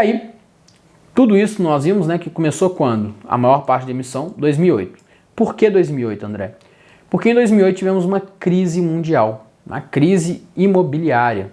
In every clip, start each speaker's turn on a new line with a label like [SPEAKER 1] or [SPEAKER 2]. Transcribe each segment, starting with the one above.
[SPEAKER 1] Aí, tudo isso nós vimos, né, que começou quando? A maior parte da emissão, 2008. Por que 2008, André? Porque em 2008 tivemos uma crise mundial, uma crise imobiliária.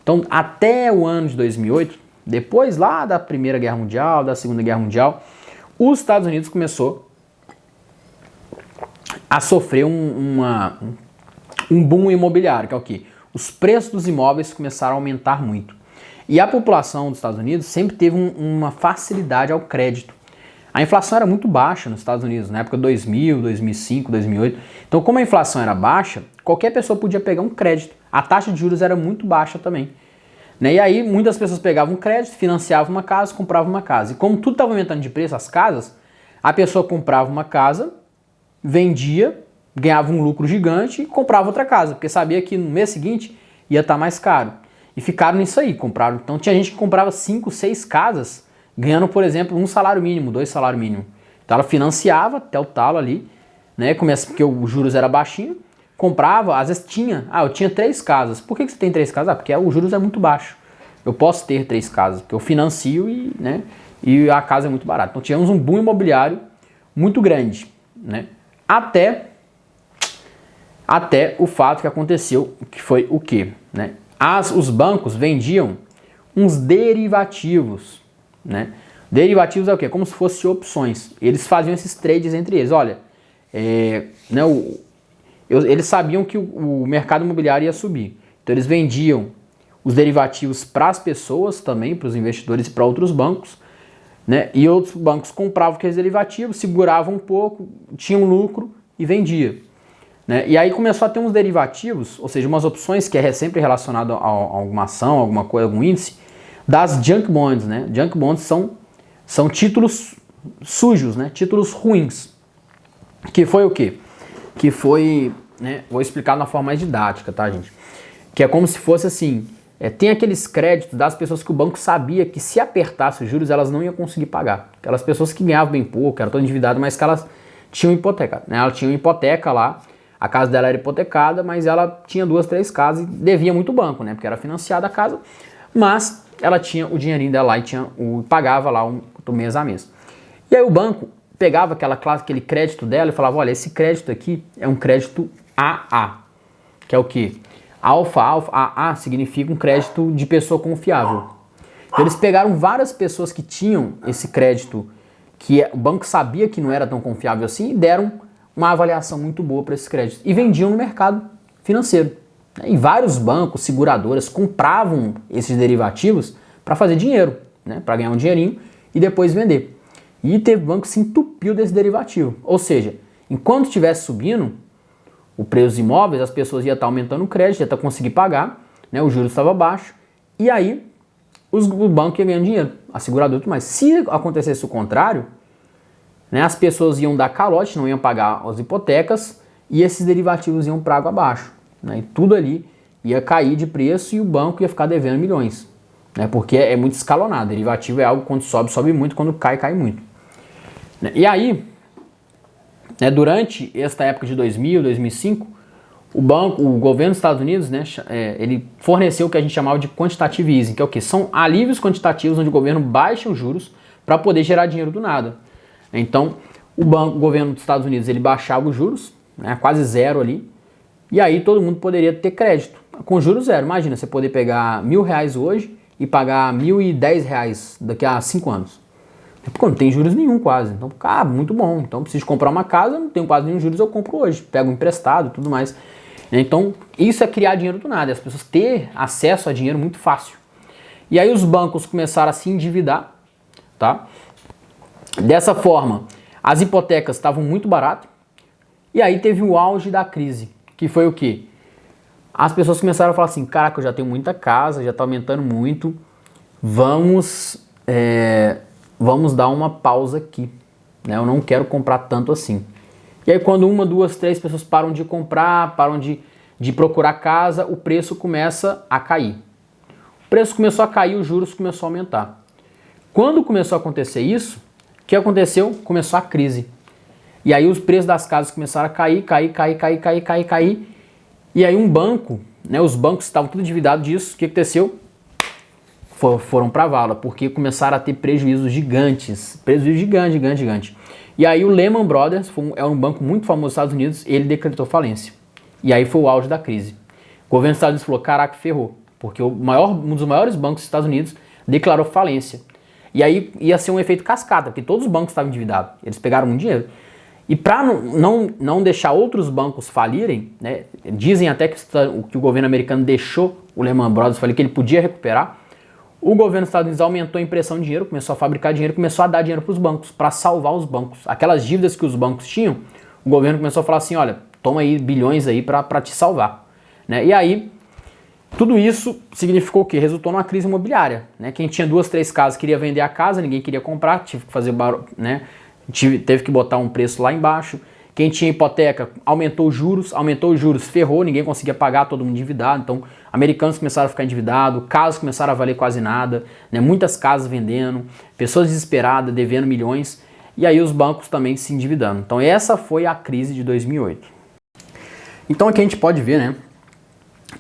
[SPEAKER 1] Então, até o ano de 2008, depois lá da Primeira Guerra Mundial, da Segunda Guerra Mundial, os Estados Unidos começou a sofrer um boom imobiliário, que é o quê? Os preços dos imóveis começaram a aumentar muito. E a população dos Estados Unidos sempre teve uma facilidade ao crédito. A inflação era muito baixa nos Estados Unidos, na época de 2000, 2005, 2008. Então, como a inflação era baixa, qualquer pessoa podia pegar um crédito. A taxa de juros era muito baixa também. Né? E aí, muitas pessoas pegavam um crédito, financiavam uma casa, compravam uma casa. E como tudo estava aumentando de preço, as casas, a pessoa comprava uma casa, vendia, ganhava um lucro gigante e comprava outra casa, porque sabia que no mês seguinte ia estar mais caro. E ficaram nisso aí, compraram. Então tinha gente que comprava 5, 6 casas, ganhando, por exemplo, 1 salário mínimo, 2 salários mínimos. Então ela financiava até o talo ali, né? Porque os juros era baixinho, comprava, às vezes eu tinha 3 casas. Por que você tem 3 casas? Porque os juros é muito baixo. Eu posso ter 3 casas, porque eu financio e a casa é muito barata. Então tivemos um boom imobiliário muito grande, né? Até o fato que aconteceu, que foi o quê? Né? Os bancos vendiam uns derivativos, né? Derivativos é o quê? Como se fossem opções. Eles faziam esses trades entre eles. Olha, eles sabiam que o mercado imobiliário ia subir. Então eles vendiam os derivativos para as pessoas também, para os investidores e para outros bancos, né? E outros bancos compravam aqueles derivativos, seguravam um pouco, tinham lucro e vendia. Né? E aí começou a ter uns derivativos, ou seja, umas opções que é sempre relacionado a alguma ação, alguma coisa, algum índice, das junk bonds, né? Junk bonds são títulos sujos, né? Títulos ruins. Que foi o quê? Que foi, né? Vou explicar de uma forma mais didática, tá, gente? Que é como se fosse assim, tem aqueles créditos das pessoas que o banco sabia que se apertasse os juros elas não iam conseguir pagar. Aquelas pessoas que ganhavam bem pouco, eram tão endividadas, mas que elas tinham hipoteca, né? Ela tinha uma hipoteca lá. A casa dela era hipotecada, mas ela tinha 2, 3 casas e devia muito banco, né? Porque era financiada a casa, mas ela tinha o dinheirinho dela lá e pagava lá do mês a mês. E aí o banco pegava aquele crédito dela e falava, olha, esse crédito aqui é um crédito AA, que é o quê? Alfa, AA significa um crédito de pessoa confiável. Então eles pegaram várias pessoas que tinham esse crédito, que o banco sabia que não era tão confiável assim, e deram uma avaliação muito boa para esses créditos e vendiam no mercado financeiro. E vários bancos, seguradoras compravam esses derivativos para fazer dinheiro, né? Para ganhar um dinheirinho e depois vender. E teve banco que se entupiu desse derivativo. Ou seja, enquanto estivesse subindo o preço dos imóveis, as pessoas iam estar aumentando o crédito, iam estar conseguindo pagar, né? O juros estava baixo e aí o banco ia ganhando dinheiro, a seguradora e tudo mais. Se acontecesse o contrário, né, as pessoas iam dar calote, não iam pagar as hipotecas e esses derivativos iam para água abaixo. Né, e tudo ali ia cair de preço e o banco ia ficar devendo milhões. Né, porque é muito escalonado. Derivativo é algo que quando sobe, sobe muito, quando cai, cai muito. Né, e aí, né, durante esta época de 2000, 2005, o governo dos Estados Unidos, né, ele forneceu o que a gente chamava de quantitative easing, que é o quê? São alívios quantitativos onde o governo baixa os juros para poder gerar dinheiro do nada. Então, o governo dos Estados Unidos ele baixava os juros, né, quase zero ali, e aí todo mundo poderia ter crédito com juros zero. Imagina você poder pegar R$1.000 hoje e pagar R$1.010 daqui a 5 anos. Porque não tem juros nenhum quase. Então, muito bom. Então, preciso comprar uma casa, não tenho quase nenhum juros, eu compro hoje. Pego emprestado e tudo mais. Então, isso é criar dinheiro do nada. As pessoas ter acesso a dinheiro muito fácil. E aí os bancos começaram a se endividar, tá? Dessa forma, as hipotecas estavam muito baratas e aí teve o auge da crise, que foi o quê? As pessoas começaram a falar assim, caraca, eu já tenho muita casa, já está aumentando muito, vamos dar uma pausa aqui, né? Eu não quero comprar tanto assim. E aí quando 1, 2, 3 pessoas param de comprar, param de procurar casa, o preço começa a cair. O preço começou a cair, os juros começou a aumentar. Quando começou a acontecer isso, o que aconteceu? Começou a crise. E aí os preços das casas começaram a cair. E aí um banco, né, os bancos estavam tudo endividados disso. O que aconteceu? foram para a vala, porque começaram a ter prejuízos gigantes, gigante. E aí o Lehman Brothers, é um banco muito famoso nos Estados Unidos, ele decretou falência. E aí foi o auge da crise. O governo dos Estados Unidos falou, caraca, ferrou, porque um dos maiores bancos dos Estados Unidos declarou falência. E aí ia ser um efeito cascata, porque todos os bancos estavam endividados, eles pegaram muito dinheiro. E para não deixar outros bancos falirem, né, dizem até que o governo americano deixou o Lehman Brothers, falei que ele podia recuperar, o governo dos Estados Unidos aumentou a impressão de dinheiro, começou a fabricar dinheiro, começou a dar dinheiro para os bancos, para salvar os bancos. Aquelas dívidas que os bancos tinham, o governo começou a falar assim, olha, toma aí bilhões aí para te salvar. Né? E aí, tudo isso significou o quê? Resultou numa crise imobiliária. Né? Quem tinha 2, 3 casas queria vender a casa, ninguém queria comprar, tive que fazer né? Teve que botar um preço lá embaixo. Quem tinha hipoteca aumentou os juros, ferrou, ninguém conseguia pagar, todo mundo endividado. Então, americanos começaram a ficar endividados, casas começaram a valer quase nada, né? Muitas casas vendendo, pessoas desesperadas, devendo milhões, e aí os bancos também se endividando. Então, essa foi a crise de 2008. Então, aqui a gente pode ver, né,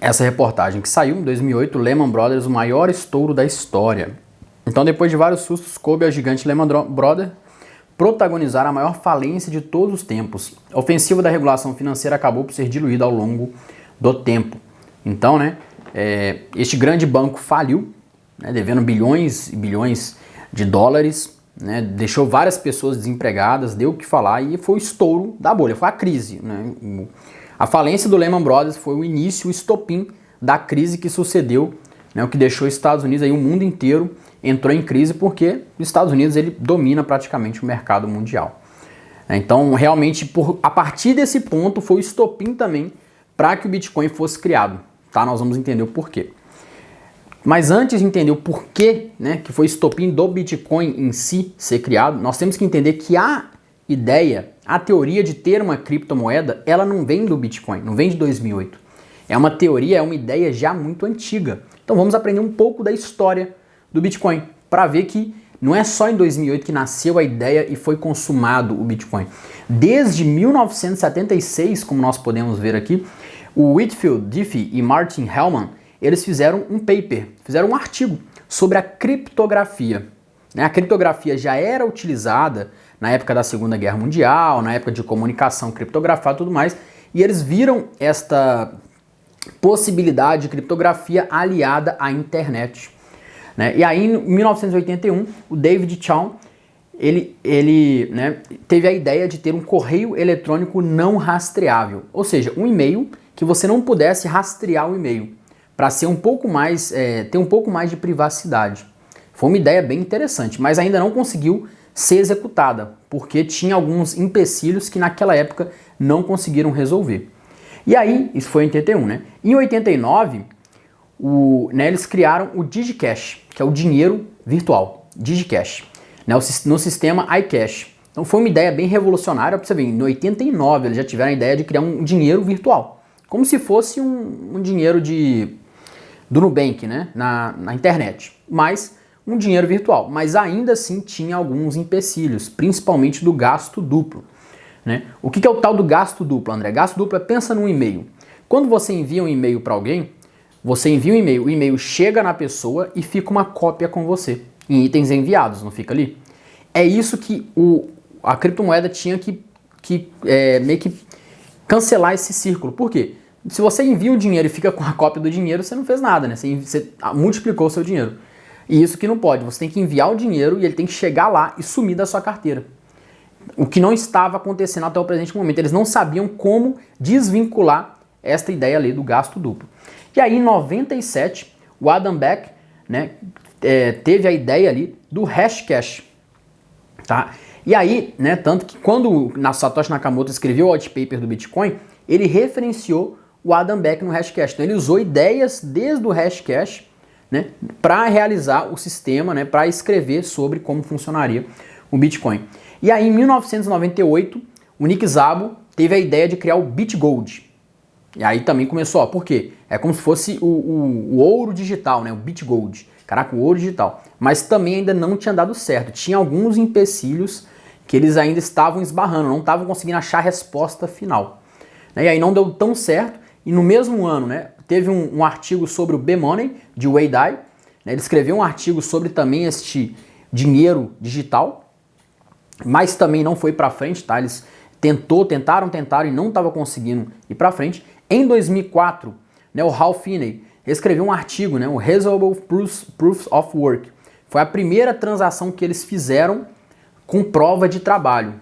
[SPEAKER 1] essa reportagem que saiu em 2008, Lehman Brothers, o maior estouro da história. Então, depois de vários sustos, coube ao gigante Lehman Brothers protagonizar a maior falência de todos os tempos. A ofensiva da regulação financeira acabou por ser diluída ao longo do tempo. Então, né, este grande banco faliu, né, devendo bilhões e bilhões de dólares, né, deixou várias pessoas desempregadas, deu o que falar e foi o estouro da bolha, foi a crise. Né? A falência do Lehman Brothers foi o início, o estopim da crise que sucedeu, né, o que deixou os Estados Unidos, aí, o mundo inteiro entrou em crise porque os Estados Unidos ele domina praticamente o mercado mundial. Então, realmente, a partir desse ponto, foi o estopim também para que o Bitcoin fosse criado. Tá? Nós vamos entender o porquê. Mas antes de entender o porquê, né, que foi o estopim do Bitcoin em si ser criado, nós temos que entender que a ideia, a teoria de ter uma criptomoeda, ela não vem do Bitcoin, não vem de 2008. É uma teoria, é uma ideia já muito antiga. Então, vamos aprender um pouco da história do Bitcoin, para ver que não é só em 2008 que nasceu a ideia e foi consumado o Bitcoin. Desde 1976, como nós podemos ver aqui, o Whitfield Diffie e Martin Hellman, eles fizeram um paper, fizeram um artigo sobre a criptografia. A criptografia já era utilizada na época da Segunda Guerra Mundial, na época de comunicação criptografada e tudo mais, e eles viram esta possibilidade de criptografia aliada à internet. Né? E aí, em 1981, o David Chaum, ele né, teve a ideia de ter um correio eletrônico não rastreável, ou seja, um e-mail que você não pudesse rastrear o e-mail, para ser um pouco mais, ter um pouco mais de privacidade. Foi uma ideia bem interessante, mas ainda não conseguiu ser executada, porque tinha alguns empecilhos que naquela época não conseguiram resolver. E aí, isso foi em 81, né? Em 89, né, eles criaram o DigiCash, que é o dinheiro virtual, DigiCash, né, no sistema iCash. Então foi uma ideia bem revolucionária, para você ver, em 89 eles já tiveram a ideia de criar um dinheiro virtual, como se fosse um dinheiro do Nubank, né, na internet, mas um dinheiro virtual, mas ainda assim tinha alguns empecilhos, principalmente do gasto duplo. Né? O que é o tal do gasto duplo, André? Gasto duplo pensa num e-mail. Quando você envia um e-mail para alguém, você envia um e-mail, o e-mail chega na pessoa e fica uma cópia com você, em itens enviados, não fica ali? É isso que a criptomoeda tinha que meio que cancelar esse círculo. Por quê? Se você envia o dinheiro e fica com a cópia do dinheiro, você não fez nada, né? Você multiplicou o seu dinheiro. E isso que não pode, você tem que enviar o dinheiro e ele tem que chegar lá e sumir da sua carteira. O que não estava acontecendo até o presente momento. Eles não sabiam como desvincular esta ideia ali do gasto duplo. E aí, em 97, o Adam Back, né, teve a ideia ali do Hashcash. Tá? E aí, né, tanto que quando Satoshi Nakamoto escreveu o white paper do Bitcoin, ele referenciou o Adam Back no Hashcash. Então ele usou ideias desde o Hashcash, né, para realizar o sistema, né, para escrever sobre como funcionaria o Bitcoin. E aí, em 1998, o Nick Szabo teve a ideia de criar o BitGold. E aí também começou, por quê? É como se fosse o ouro digital, né? O BitGold. Caraca, o ouro digital. Mas também ainda não tinha dado certo. Tinha alguns empecilhos que eles ainda estavam esbarrando, não estavam conseguindo achar a resposta final. E aí não deu tão certo. E no mesmo ano, né, teve um artigo sobre o B-Money, de Wei Dai, né? Ele escreveu um artigo sobre também este dinheiro digital, mas também não foi para frente, tá? Eles tentaram e não estava conseguindo ir para frente. Em 2004, né, o Hal Finney escreveu um artigo, né, o Resolvable Proofs of Work. Foi a primeira transação que eles fizeram com prova de trabalho.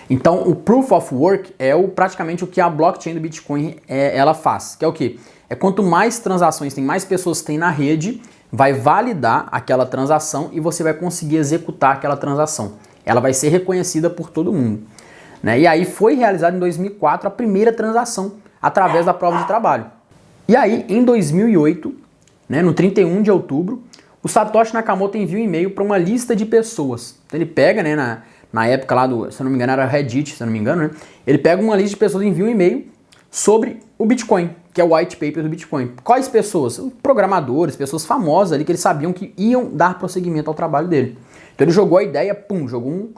[SPEAKER 1] Então, o Proof of Work é praticamente o que a blockchain do Bitcoin ela faz. Que é o quê? É quanto mais transações tem, mais pessoas tem na rede, vai validar aquela transação e você vai conseguir executar aquela transação. Ela vai ser reconhecida por todo mundo, né? E aí foi realizada em 2004 a primeira transação através da prova de trabalho. E aí, em 2008, né, no 31 de outubro, o Satoshi Nakamoto envia um e-mail para uma lista de pessoas. Então ele pega, né, na época lá do, se eu não me engano era Reddit, se eu não me engano, né? Ele pega uma lista de pessoas e envia um e-mail sobre o Bitcoin, que é o white paper do Bitcoin. Quais pessoas? Programadores, pessoas famosas ali que eles sabiam que iam dar prosseguimento ao trabalho dele. Então ele jogou a ideia, jogou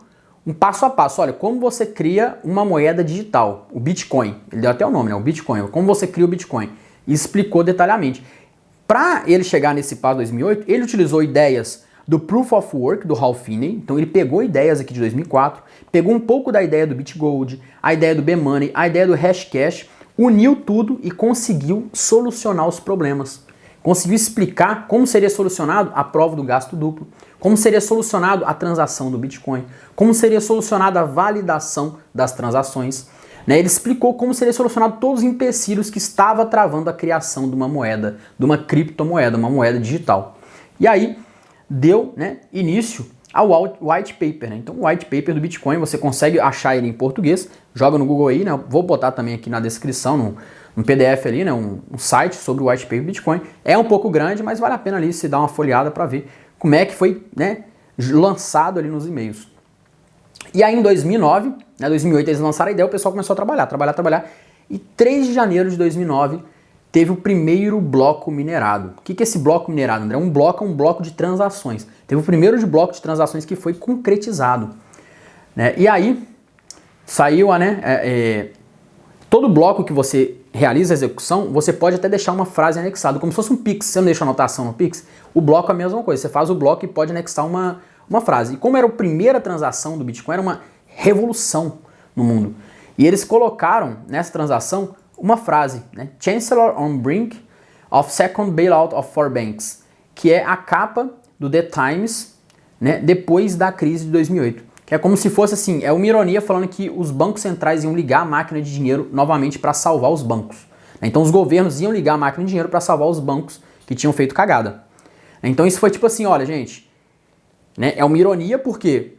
[SPEAKER 1] um passo a passo. Olha, como você cria uma moeda digital, o Bitcoin. Ele deu até o nome, né? O Bitcoin. Como você cria o Bitcoin. E explicou detalhadamente. Para ele chegar nesse passo 2008, ele utilizou ideias do Proof of Work, do Hal Finney. Então ele pegou ideias aqui de 2004, pegou um pouco da ideia do BitGold, a ideia do B-Money, a ideia do Hashcash, uniu tudo e conseguiu solucionar os problemas. Conseguiu explicar como seria solucionado a prova do gasto duplo, como seria solucionado a transação do Bitcoin, como seria solucionada a validação das transações. Né? Ele explicou como seria solucionado todos os empecilhos que estava travando a criação de uma moeda, de uma criptomoeda, uma moeda digital. E aí deu, né, início ao white paper. Né? Então o white paper do Bitcoin, você consegue achar ele em português, joga no Google aí, né? Vou botar também aqui na descrição, um PDF ali, né? Um site sobre o white paper do Bitcoin. É um pouco grande, mas vale a pena ali se dar uma folheada para ver como é que foi, né, lançado ali nos e-mails. E aí em 2009, né, 2008 eles lançaram a ideia, o pessoal começou a trabalhar. E 3 de janeiro de 2009 teve o primeiro bloco minerado. O que é esse bloco minerado, André? Um bloco de transações. Teve o primeiro bloco de transações que foi concretizado. Né? E aí saiu todo bloco que você realiza a execução, você pode até deixar uma frase anexada, como se fosse um Pix. Você não deixa anotação no Pix? O bloco é a mesma coisa. Você faz o bloco e pode anexar uma frase. E como era a primeira transação do Bitcoin, era uma revolução no mundo. E eles colocaram nessa transação uma frase, né? Chancellor on brink of second bailout of 4 banks, que é a capa do The Times, né, depois da crise de 2008. Que é como se fosse assim, é uma ironia falando que os bancos centrais iam ligar a máquina de dinheiro novamente para salvar os bancos. Então os governos iam ligar a máquina de dinheiro para salvar os bancos que tinham feito cagada. Então isso foi tipo assim, olha gente, né, é uma ironia porque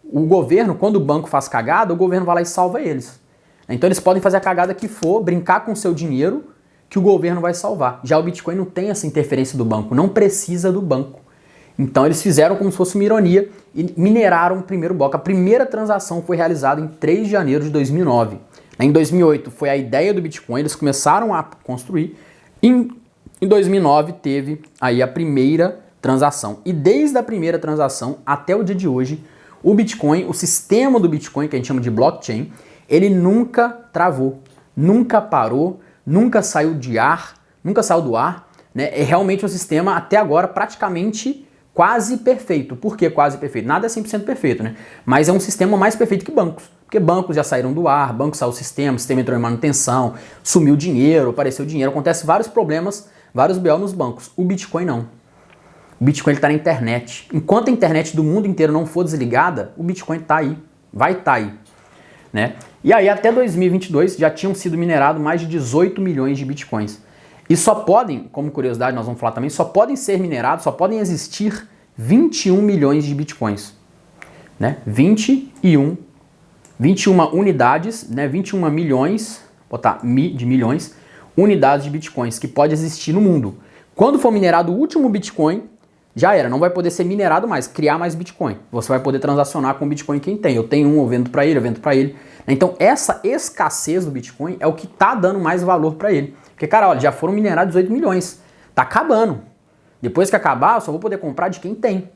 [SPEAKER 1] o governo, quando o banco faz cagada, o governo vai lá e salva eles. Então eles podem fazer a cagada que for, brincar com o seu dinheiro, que o governo vai salvar. Já o Bitcoin não tem essa interferência do banco, não precisa do banco. Então eles fizeram como se fosse uma ironia e mineraram o primeiro bloco. A primeira transação foi realizada em 3 de janeiro de 2009. Em 2008 foi a ideia do Bitcoin, eles começaram a construir. Em 2009 teve aí a primeira transação. E desde a primeira transação até o dia de hoje, o Bitcoin, o sistema do Bitcoin, que a gente chama de blockchain, ele nunca travou, nunca parou, nunca saiu do ar, né? É realmente um sistema até agora praticamente quase perfeito. Por que quase perfeito? Nada é 100% perfeito, né? Mas é um sistema mais perfeito que bancos. Porque bancos já saíram do ar, bancos saiu do sistema, o sistema entrou em manutenção, sumiu dinheiro, apareceu dinheiro, acontece vários problemas, vários BO nos bancos. O Bitcoin não. O Bitcoin está na internet. Enquanto a internet do mundo inteiro não for desligada, o Bitcoin está aí, vai estar aí, né? E aí até 2022 já tinham sido minerados mais de 18 milhões de Bitcoins. E só podem, como curiosidade nós vamos falar também, só podem ser minerados, só podem existir 21 milhões de Bitcoins, né? 21 unidades, né? 21 milhões, botar de milhões, unidades de Bitcoins que pode existir no mundo. Quando for minerado o último Bitcoin, já era, não vai poder ser minerado mais, criar mais Bitcoin. Você vai poder transacionar com o Bitcoin quem tem. Eu tenho um, eu vendo para ele, eu vendo para ele. Então essa escassez do Bitcoin é o que tá dando mais valor para ele. Porque, cara, olha, já foram minerados 18 milhões. Tá acabando. Depois que acabar, eu só vou poder comprar de quem tem.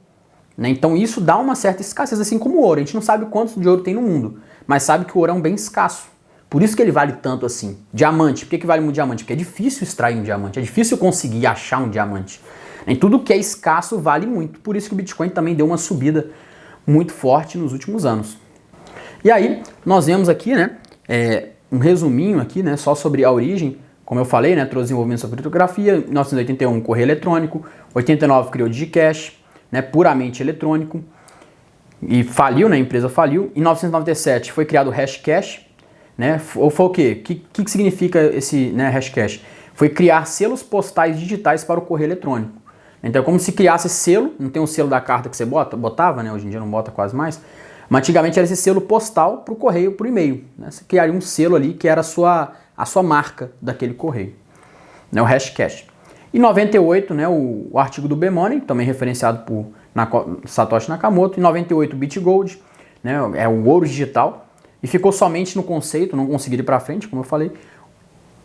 [SPEAKER 1] Né? Então isso dá uma certa escassez, assim como o ouro. A gente não sabe quantos de ouro tem no mundo, mas sabe que o ouro é um bem escasso. Por isso que ele vale tanto assim. Diamante, por que vale um diamante? Porque é difícil extrair um diamante, é difícil conseguir achar um diamante. Em tudo que é escasso vale muito. Por isso que o Bitcoin também deu uma subida muito forte nos últimos anos. E aí, nós vemos aqui, né, um resuminho aqui, né, só sobre a origem. Como eu falei, né, trouxe desenvolvimento sobre criptografia. Em 1981, correio eletrônico. 89, criou Digicash, né, puramente eletrônico. E faliu, né, a empresa faliu. Em 1997, foi criado o Hashcash. Né, ou foi o quê? O que significa esse, né, Hashcash? Foi criar selos postais digitais para o correio eletrônico. Então é como se criasse selo, não tem um selo da carta que você botava, né? Hoje em dia não bota quase mais. Mas antigamente era esse selo postal para o correio, para o e-mail. Né? Você criaria um selo ali que era a sua marca daquele correio. Né? O Hashcash. Em 98, né, o artigo do B-Money, também referenciado por Satoshi Nakamoto. Em 98, o BitGold, né, é o ouro digital. E ficou somente no conceito, não conseguiu ir para frente, como eu falei.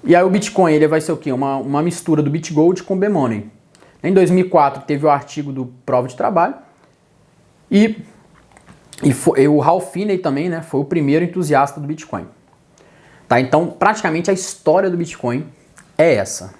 [SPEAKER 1] E aí o Bitcoin ele vai ser o quê? Uma mistura do BitGold com o B-Money. Em 2004 teve o artigo do Prova de Trabalho e o Ralph Finney também, né, foi o primeiro entusiasta do Bitcoin. Tá? Então praticamente a história do Bitcoin é essa.